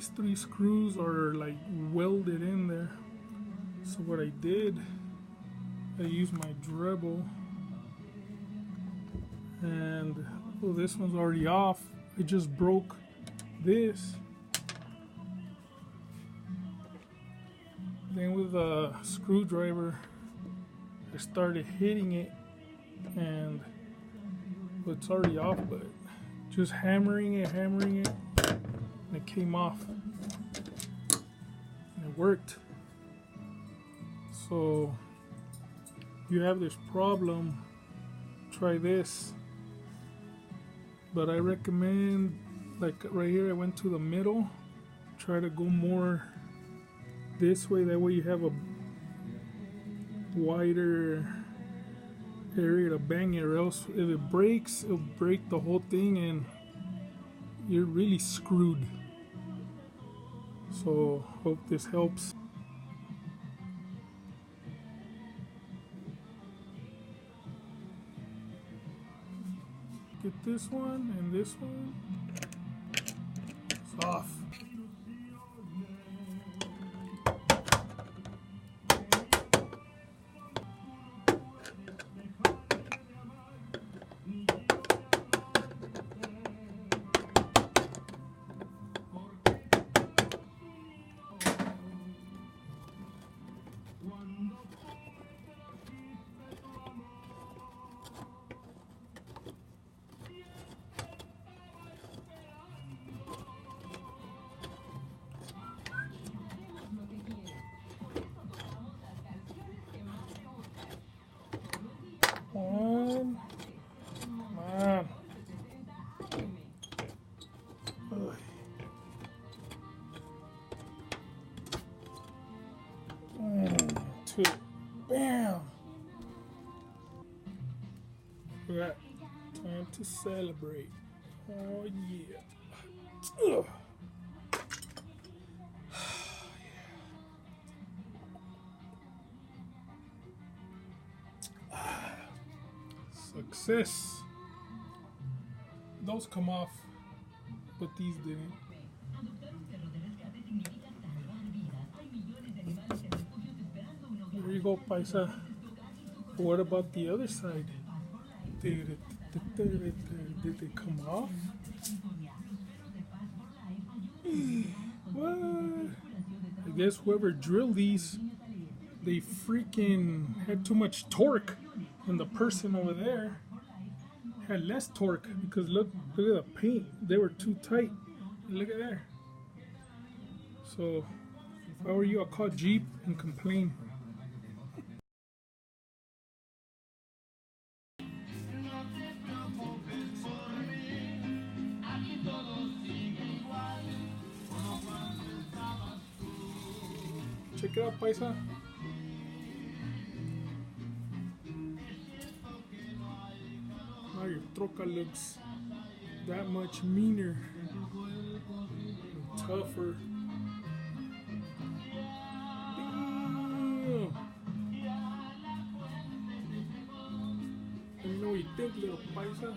these 3 screws are like welded in there. So what I did, I used my dremel, and well, this one's already off. I just broke this. Then with a screwdriver, I started hitting it, and well, it's already off, but just hammering it, and it came off, and it worked. So if you have this problem, try this. But I recommend, like right here, I went to the middle. Try to go more this way, that way you have a wider area to bang it, or else if it breaks, it'll break the whole thing and you're really screwed. So hope this helps. Get this one and this one. It's off. One. Come on. Ugh. 1, 2. Bam. Right. Time to celebrate. Oh yeah. Ugh. Success. Those come off, but these didn't. There you go, paisa. What about the other side? Did they come off? What? I guess whoever drilled these, they freaking had too much torque. And the person over there had less torque, because look at the paint, they were too tight. Look at there. So if I were you, I'd call Jeep and complain. Check it out, paisa. Now your troca looks that much meaner and tougher. Damn. Let me know what you think, little paisa.